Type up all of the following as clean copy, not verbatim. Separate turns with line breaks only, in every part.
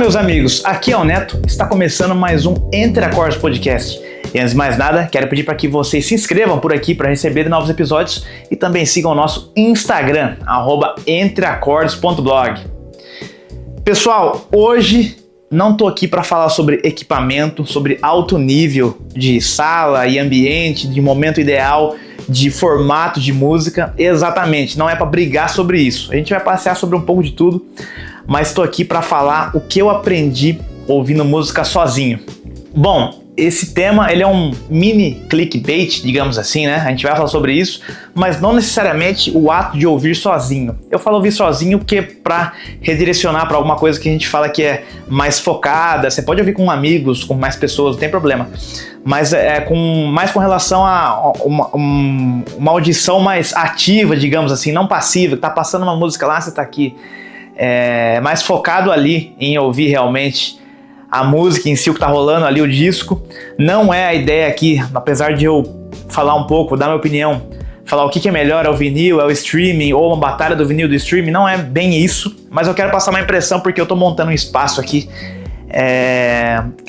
Meus amigos, aqui é o Neto, está começando mais um Entre Acordes Podcast. E antes de mais nada, quero pedir para que vocês se inscrevam por aqui para receber novos episódios e também sigam o nosso Instagram, @entreacordes.blog. Pessoal, hoje não estou aqui para falar sobre equipamento, sobre alto nível de sala e ambiente, de momento ideal, de formato de música. Exatamente, não é para brigar sobre isso. A gente vai passear sobre um pouco de tudo, mas estou aqui para falar o que eu aprendi ouvindo música sozinho. Bom, esse tema ele é um mini clickbait, digamos assim, né? A gente vai falar sobre isso, mas não necessariamente o ato de ouvir sozinho. Eu falo ouvir sozinho porque para redirecionar para alguma coisa que a gente fala que é mais focada. Você pode ouvir com amigos, com mais pessoas, não tem problema. Mas mais com relação a uma audição mais ativa, digamos assim, não passiva. Tá passando uma música lá, você tá aqui mais focado ali em ouvir realmente a música em si, o que tá rolando ali, o disco. Não é a ideia aqui, apesar de eu falar um pouco, dar minha opinião, falar o que é melhor, é o vinil, é o streaming, ou uma batalha do vinil e do streaming, não é bem isso, mas eu quero passar uma impressão porque eu tô montando um espaço aqui,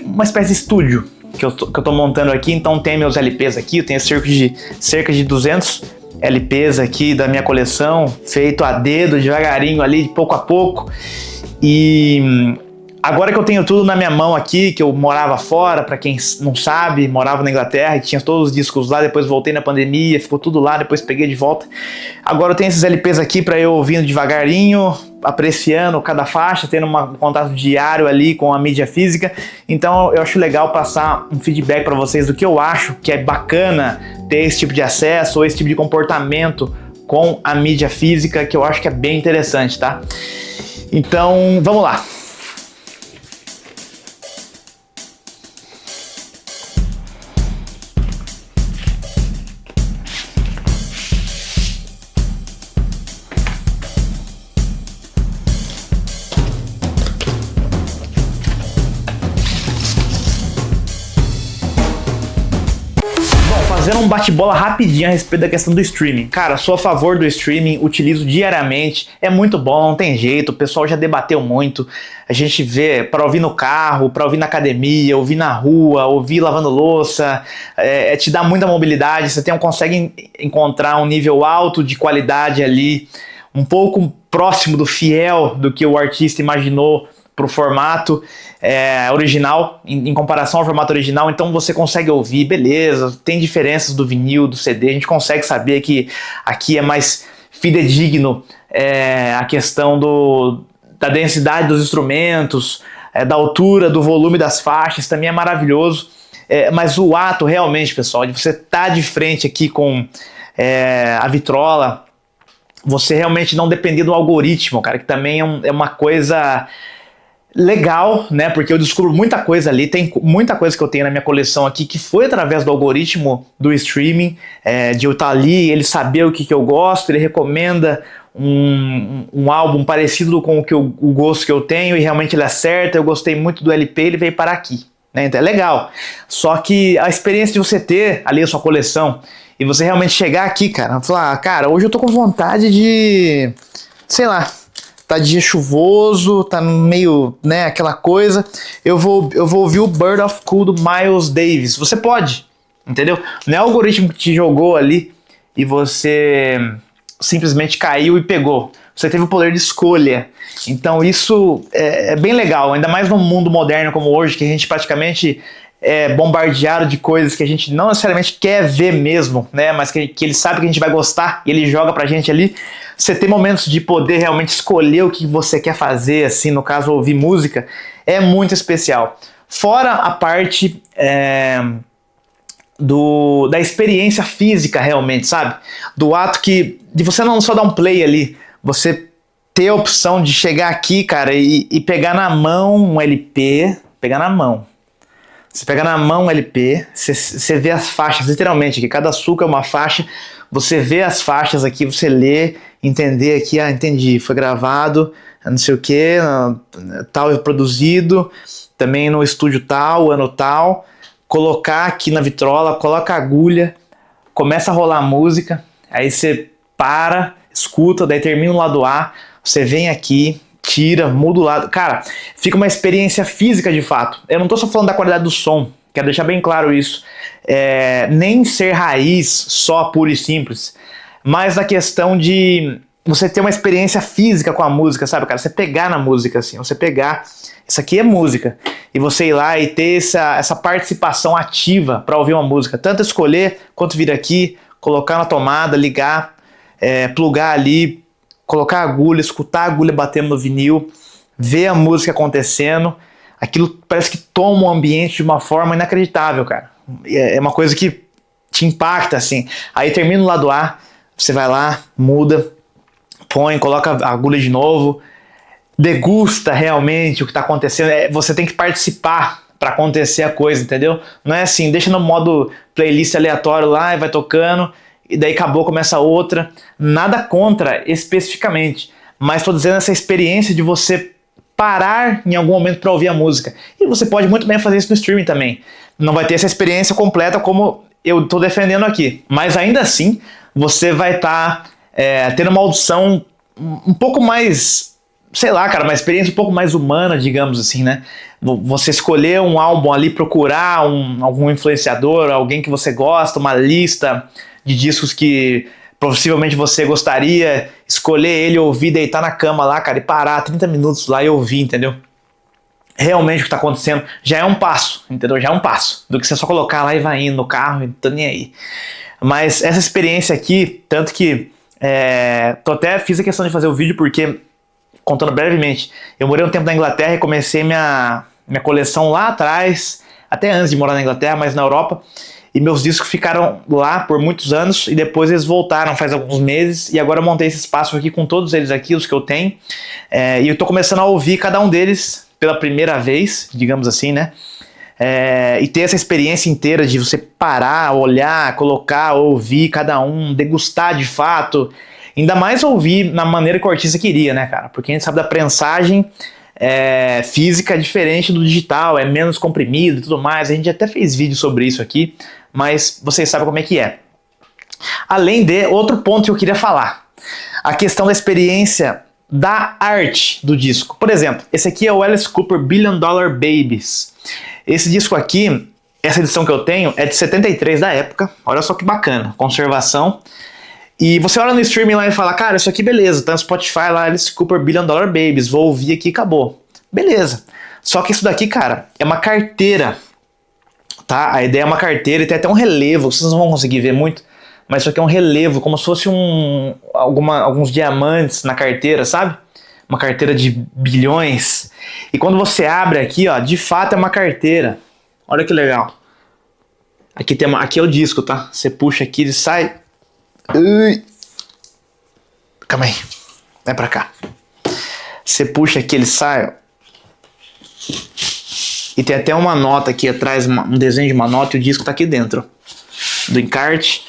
uma espécie de estúdio que eu tô montando aqui. Então tem meus LPs aqui, eu tenho cerca de 200 LPs aqui da minha coleção, feito a dedo, devagarinho ali, pouco a pouco. E agora que eu tenho tudo na minha mão aqui, que eu morava fora, pra quem não sabe, morava na Inglaterra e tinha todos os discos lá, depois voltei na pandemia, ficou tudo lá, depois peguei de volta. Agora eu tenho esses LPs aqui pra eu ouvindo devagarinho, apreciando cada faixa, tendo um contato diário ali com a mídia física. Então eu acho legal passar um feedback pra vocês do que eu acho que é bacana ter esse tipo de acesso ou esse tipo de comportamento com a mídia física, que eu acho que é bem interessante, tá? Então, vamos lá. Fazendo um bate-bola rapidinho a respeito da questão do streaming. Cara, sou a favor do streaming, utilizo diariamente, é muito bom, não tem jeito, o pessoal já debateu muito. A gente vê para ouvir no carro, para ouvir na academia, ouvir na rua, ouvir lavando louça, te dá muita mobilidade, você consegue encontrar um nível alto de qualidade ali, um pouco próximo do fiel do que o artista imaginou para o formato original, em comparação ao formato original. Então você consegue ouvir, beleza, tem diferenças do vinil, do CD, a gente consegue saber que aqui é mais fidedigno a questão da densidade dos instrumentos, da altura, do volume das faixas, também é maravilhoso. Mas o ato realmente, pessoal, de você estar de frente aqui com a vitrola, você realmente não depender do algoritmo, cara, que também é uma coisa legal, né? Porque eu descubro muita coisa ali, tem muita coisa que eu tenho na minha coleção aqui que foi através do algoritmo do streaming, de eu estar ali, ele saber o que eu gosto, ele recomenda um álbum parecido com o gosto que eu tenho e realmente ele acerta. Eu gostei muito do LP, ele veio parar aqui, né? Então é legal. Só que a experiência de você ter ali a sua coleção e você realmente chegar aqui, cara, falar, cara, hoje eu tô com vontade de, sei lá, tá dia chuvoso, tá meio, né, aquela coisa, eu vou ouvir o Bird of Cool do Miles Davis. Você pode, entendeu? Não é o algoritmo que te jogou ali e você simplesmente caiu e pegou. Você teve o poder de escolha. Então isso é bem legal, ainda mais num mundo moderno como hoje, que a gente praticamente é bombardeado de coisas que a gente não necessariamente quer ver mesmo, né? Mas que ele sabe que a gente vai gostar e ele joga pra gente ali. Você ter momentos de poder realmente escolher o que você quer fazer, assim, no caso ouvir música, é muito especial. Fora a parte da experiência física realmente, sabe? Do ato de você não só dar um play ali, você ter a opção de chegar aqui, cara, e pegar na mão um LP, pegar na mão. Você pega na mão um LP, você vê as faixas, literalmente, que cada suco é uma faixa, você vê as faixas aqui, você lê, entender aqui, entendi, foi gravado, não sei o que, tal, produzido, também no estúdio tal, ano tal, colocar aqui na vitrola, coloca a agulha, começa a rolar a música, aí você para, escuta, daí termina o lado A, você vem aqui, tira, muda o lado. Cara, fica uma experiência física de fato. Eu não tô só falando da qualidade do som, quero deixar bem claro isso. Nem ser raiz só, puro e simples, mas da questão de você ter uma experiência física com a música, sabe, cara? Você pegar na música, assim, você pegar, isso aqui é música, e você ir lá e ter essa participação ativa para ouvir uma música, tanto escolher quanto vir aqui, colocar na tomada, ligar, plugar ali, colocar a agulha, escutar a agulha batendo no vinil, ver a música acontecendo, aquilo parece que toma o ambiente de uma forma inacreditável, cara. É uma coisa que te impacta, assim. Aí termina o lado A, você vai lá, muda, põe, coloca a agulha de novo, degusta realmente o que está acontecendo. Você tem que participar para acontecer a coisa, entendeu? Não é assim, deixa no modo playlist aleatório lá e vai tocando, e daí acabou, começa outra. Nada contra especificamente, mas estou dizendo essa experiência de você parar em algum momento para ouvir a música. E você pode muito bem fazer isso no streaming também. Não vai ter essa experiência completa como eu estou defendendo aqui, mas ainda assim você vai estar tendo uma audição um pouco mais, sei lá, cara, uma experiência um pouco mais humana, digamos assim, né? Você escolher um álbum ali, procurar algum influenciador, alguém que você gosta, uma lista de discos que possivelmente você gostaria, escolher ele, ouvir, deitar na cama lá, cara, e parar 30 minutos lá e ouvir, entendeu? Realmente o que está acontecendo já é um passo, entendeu? Já é um passo, do que você só colocar lá e vai indo no carro e tô nem aí. Mas essa experiência aqui, tanto que até fiz a questão de fazer o vídeo porque, contando brevemente, eu morei um tempo na Inglaterra e comecei minha coleção lá atrás, até antes de morar na Inglaterra, mas na Europa, e meus discos ficaram lá por muitos anos e depois eles voltaram faz alguns meses, e agora eu montei esse espaço aqui com todos eles aqui, os que eu tenho, e eu tô começando a ouvir cada um deles pela primeira vez, digamos assim, né? E ter essa experiência inteira de você parar, olhar, colocar, ouvir cada um, degustar de fato, ainda mais ouvir na maneira que o artista queria, né, cara? Porque a gente sabe da prensagem física é diferente do digital, é menos comprimido e tudo mais. A gente até fez vídeo sobre isso aqui, mas vocês sabem como é que é. Além de, outro ponto que eu queria falar, a questão da experiência da arte do disco. Por exemplo, esse aqui é o Alice Cooper Billion Dollar Babies. Esse disco aqui, essa edição que eu tenho, é de 73 da época. Olha só que bacana, conservação. E você olha no streaming lá e fala, cara, isso aqui beleza, tá no Spotify lá, Alice Cooper Billion Dollar Babies, vou ouvir aqui e acabou. Beleza. Só que isso daqui, cara, é uma carteira, tá? A ideia é uma carteira e tem até um relevo, vocês não vão conseguir ver muito, mas isso aqui é um relevo, como se fosse alguns diamantes na carteira, sabe? Uma carteira de bilhões. E quando você abre aqui, ó, de fato é uma carteira. Olha que legal. Aqui é o disco, tá? Você puxa aqui, ele sai. Ui. Calma aí. Vai pra cá. Você puxa aqui, ele sai. Ó. E tem até uma nota aqui atrás, um desenho de uma nota, e o disco tá aqui dentro do encarte.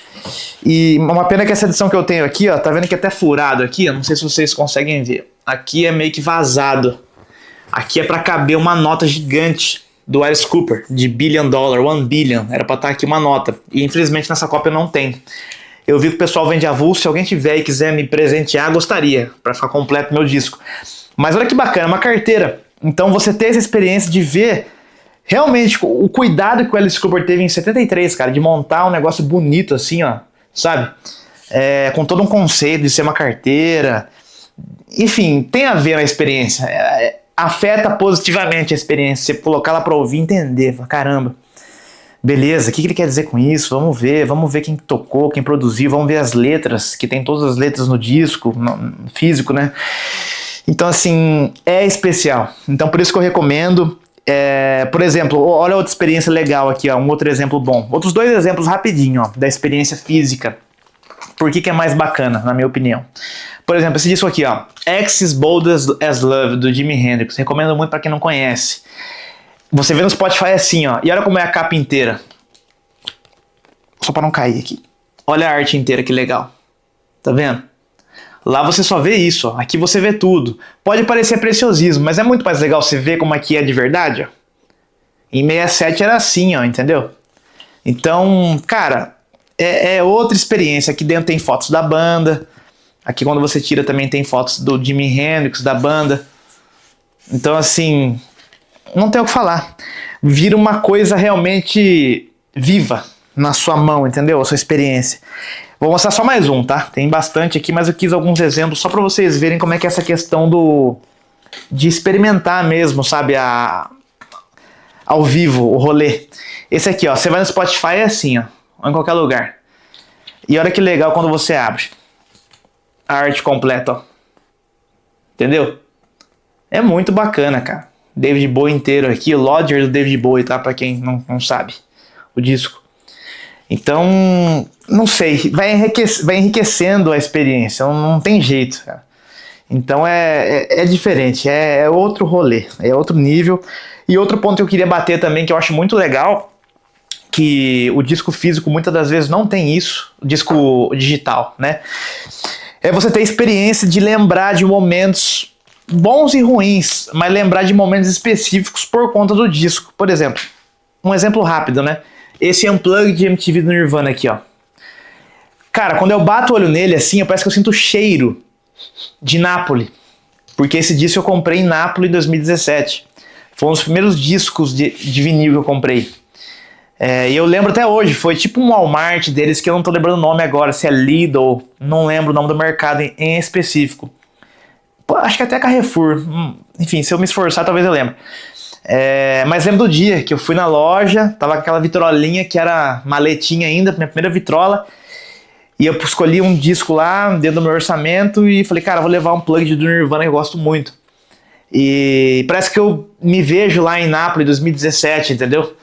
E uma pena que essa edição que eu tenho aqui, ó, tá vendo que é até furado aqui? Eu não sei se vocês conseguem ver. Aqui é meio que vazado. Aqui é pra caber uma nota gigante do Alice Cooper, de Billion Dollar, 1 billion. Era pra estar aqui uma nota. E infelizmente nessa cópia não tem. Eu vi que o pessoal vende avulso. Se alguém tiver e quiser me presentear, gostaria, pra ficar completo meu disco. Mas olha que bacana, uma carteira. Então você ter essa experiência de ver realmente o cuidado que o Alice Cooper teve em 73, cara, de montar um negócio bonito assim, ó, sabe? Com todo um conceito de ser uma carteira. Enfim, tem a ver a experiência. Afeta positivamente a experiência. Você colocar lá pra ouvir e entender. Caramba, beleza, o que ele quer dizer com isso? Vamos ver quem tocou, quem produziu, vamos ver as letras, que tem todas as letras no disco, no físico, né? Então, assim, é especial. Então, por isso que eu recomendo. Por exemplo, olha outra experiência legal aqui, ó, um outro exemplo bom. Outros dois exemplos rapidinho, ó, da experiência física. Por que é mais bacana, na minha opinião? Por exemplo, esse disco aqui, ó, Axis Bold as Love, do Jimi Hendrix. Recomendo muito pra quem não conhece. Você vê no Spotify assim, ó, e olha como é a capa inteira. Só pra não cair aqui. Olha a arte inteira, que legal. Tá vendo? Lá você só vê isso, ó. Aqui você vê tudo. Pode parecer preciosismo, mas é muito mais legal você ver como aqui é de verdade, ó. Em 67 era assim, ó, entendeu? Então, cara, é outra experiência. Aqui dentro tem fotos da banda. Aqui quando você tira também tem fotos do Jimi Hendrix, da banda. Então, assim, não tem o que falar. Vira uma coisa realmente viva na sua mão, entendeu? A sua experiência. Vou mostrar só mais um, tá? Tem bastante aqui, mas eu quis alguns exemplos só para vocês verem como é que é essa questão de experimentar mesmo, sabe? Ao vivo, o rolê. Esse aqui, ó, você vai no Spotify é assim, ó, em qualquer lugar. E olha que legal quando você abre a arte completa, ó. Entendeu? É muito bacana, cara. David Bowie inteiro aqui, o Lodger do David Bowie, tá? Pra quem não sabe, o disco. Então, não sei, vai enriquecendo a experiência, não tem jeito, cara. Então é diferente, é outro rolê, é outro nível. E outro ponto que eu queria bater também, que eu acho muito legal, que o disco físico muitas das vezes não tem isso, o disco digital, né? É você ter a experiência de lembrar de momentos bons e ruins, mas lembrar de momentos específicos por conta do disco. Por exemplo, um exemplo rápido, né? Esse Unplugged de MTV do Nirvana aqui, ó. Cara, quando eu bato o olho nele assim, parece que eu sinto o cheiro de Nápoles. Porque esse disco eu comprei em Nápoles em 2017. Foi um dos primeiros discos de vinil que eu comprei. E eu lembro até hoje, foi tipo um Walmart deles, que eu não tô lembrando o nome agora, se é Lidl, não lembro o nome do mercado em específico. Pô, acho que até Carrefour. Enfim, se eu me esforçar, talvez eu lembre. Mas lembro do dia que eu fui na loja, tava com aquela vitrolinha que era maletinha ainda, minha primeira vitrola, e eu escolhi um disco lá dentro do meu orçamento e falei, cara, vou levar um plug do Nirvana que eu gosto muito. E parece que eu me vejo lá em Nápoles 2017, entendeu?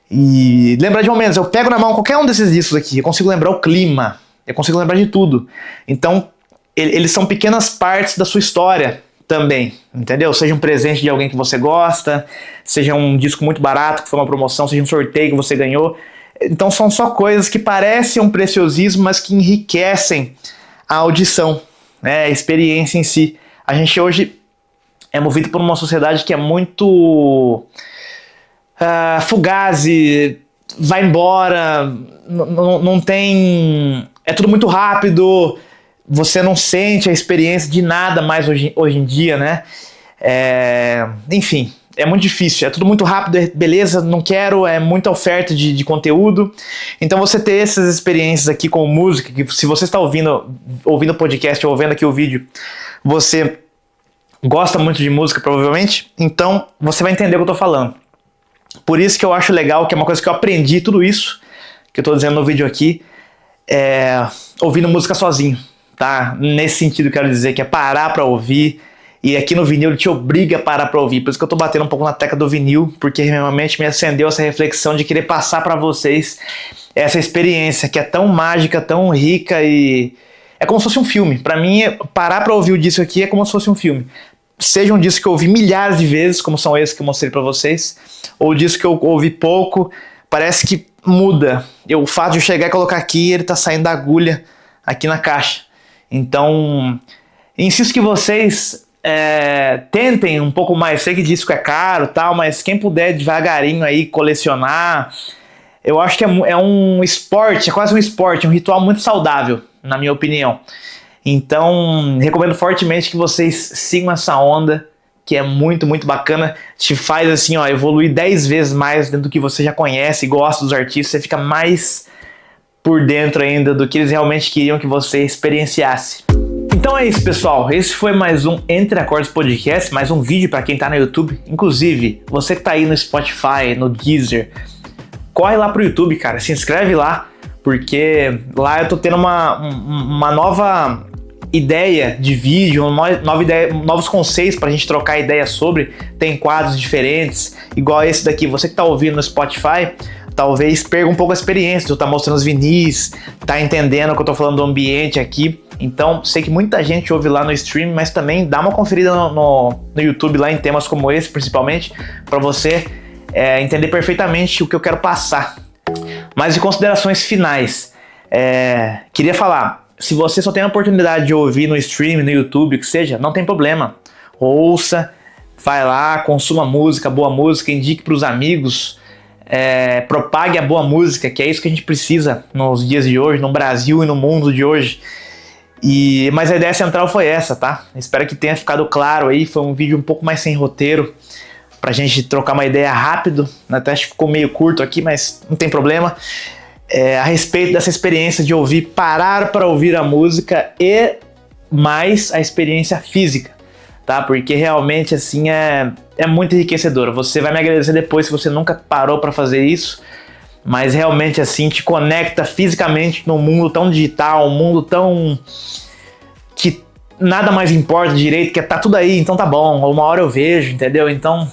E lembrar de momentos, eu pego na mão qualquer um desses discos aqui, eu consigo lembrar o clima, eu consigo lembrar de tudo. Então, eles são pequenas partes da sua história também, entendeu? Seja um presente de alguém que você gosta, seja um disco muito barato que foi uma promoção, seja um sorteio que você ganhou. Então são só coisas que parecem um preciosismo, mas que enriquecem a audição, né? A experiência em si. A gente hoje é movido por uma sociedade que é muito fugaz, vai embora, não tem... É tudo muito rápido, você não sente a experiência de nada mais hoje em dia, né? Enfim, é muito difícil, é tudo muito rápido, beleza, não quero, é muita oferta de conteúdo. Então você ter essas experiências aqui com música, que se você está ouvindo o podcast ou vendo aqui o vídeo, você gosta muito de música provavelmente, então você vai entender o que eu tô falando. Por isso que eu acho legal, que é uma coisa que eu aprendi, tudo isso que eu tô dizendo no vídeo aqui, ouvindo música sozinho, tá? Nesse sentido quero dizer que é parar pra ouvir, e aqui no vinil ele te obriga a parar pra ouvir, por isso que eu tô batendo um pouco na tecla do vinil, porque realmente me acendeu essa reflexão de querer passar pra vocês essa experiência que é tão mágica, tão rica, e é como se fosse um filme. Pra mim, parar pra ouvir o disco aqui é como se fosse um filme. Seja um disco que eu ouvi milhares de vezes, como são esses que eu mostrei pra vocês, ou disco que eu ouvi pouco, parece que muda. O fato de eu chegar e colocar aqui, ele tá saindo da agulha aqui na caixa. Então, insisto que vocês tentem um pouco mais. Sei que disco é caro e tal, mas quem puder devagarinho aí colecionar, eu acho que é um esporte, é quase um esporte, um ritual muito saudável, na minha opinião. Então, recomendo fortemente que vocês sigam essa onda, que é muito, muito bacana. Te faz, assim, ó, evoluir 10 vezes mais dentro do que você já conhece e gosta dos artistas. Você fica mais por dentro ainda do que eles realmente queriam que você experienciasse. Então é isso, pessoal. Esse foi mais um Entre Acordes Podcast, mais um vídeo para quem tá no YouTube. Inclusive, você que tá aí no Spotify, no Deezer, corre lá pro YouTube, cara. Se inscreve lá, porque lá eu tô tendo uma nova ideia de vídeo, nova ideia, novos conceitos pra gente trocar ideias sobre. Tem quadros diferentes, igual esse daqui. Você que tá ouvindo no Spotify, talvez perca um pouco a experiência de eu estar mostrando os vinis, tá entendendo o que eu tô falando do ambiente aqui. Então, sei que muita gente ouve lá no stream, mas também dá uma conferida no YouTube lá em temas como esse, principalmente, para você entender perfeitamente o que eu quero passar. Mas de considerações finais, queria falar, se você só tem a oportunidade de ouvir no stream, no YouTube, o que seja, não tem problema. Ouça, vai lá, consuma música, boa música, indique para os amigos, propague a boa música, que é isso que a gente precisa nos dias de hoje, no Brasil e no mundo de hoje. Mas a ideia central foi essa, tá? Espero que tenha ficado claro aí. Foi um vídeo um pouco mais sem roteiro, pra gente trocar uma ideia rápido. Até acho que ficou meio curto aqui, mas não tem problema. A respeito dessa experiência de parar para ouvir a música e mais a experiência física, tá? Porque realmente assim é muito enriquecedor. Você vai me agradecer depois se você nunca parou para fazer isso, mas realmente assim te conecta fisicamente num mundo tão digital, um mundo tão que nada mais importa direito, que tá tudo aí, então tá bom, uma hora eu vejo, entendeu? Então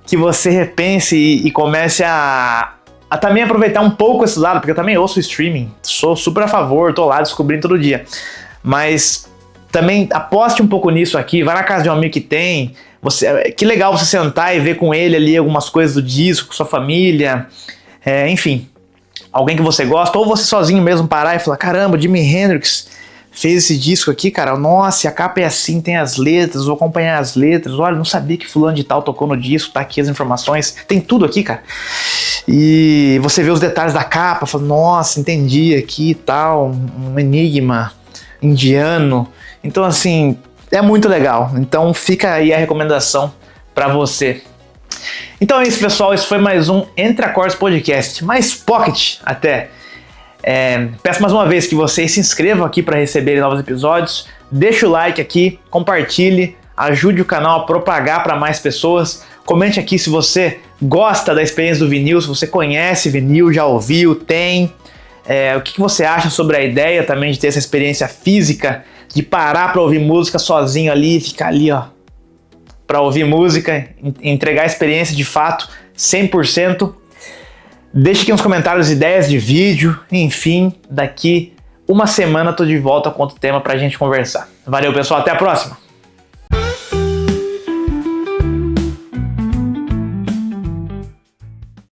que você repense e comece a também aproveitar um pouco esse lado, porque eu também ouço streaming, sou super a favor, tô lá descobrindo todo dia, mas também aposte um pouco nisso aqui, vai na casa de um amigo que tem, que legal você sentar e ver com ele ali algumas coisas do disco, com sua família, enfim, alguém que você gosta, ou você sozinho mesmo parar e falar, caramba, Jimi Hendrix fez esse disco aqui, cara, nossa, a capa é assim, tem as letras, vou acompanhar as letras, olha, não sabia que fulano de tal tocou no disco, tá aqui as informações, tem tudo aqui, cara. E você vê os detalhes da capa, fala, nossa, entendi aqui e tal, um enigma indiano. Então, assim, é muito legal. Então, fica aí a recomendação pra você. Então é isso, pessoal. Esse foi mais um Entre Acordes Podcast, mais pocket até. Peço mais uma vez que vocês se inscrevam aqui para receberem novos episódios. Deixa o like aqui, compartilhe, ajude o canal a propagar para mais pessoas. Comente aqui se você gosta da experiência do vinil, se você conhece vinil, já ouviu, tem. O que você acha sobre a ideia também de ter essa experiência física, de parar para ouvir música sozinho ali, ficar ali, ó, para ouvir música, entregar a experiência de fato, 100%. Deixe aqui nos comentários ideias de vídeo, enfim, daqui uma semana tô de volta com outro tema pra gente conversar. Valeu, pessoal, até a próxima!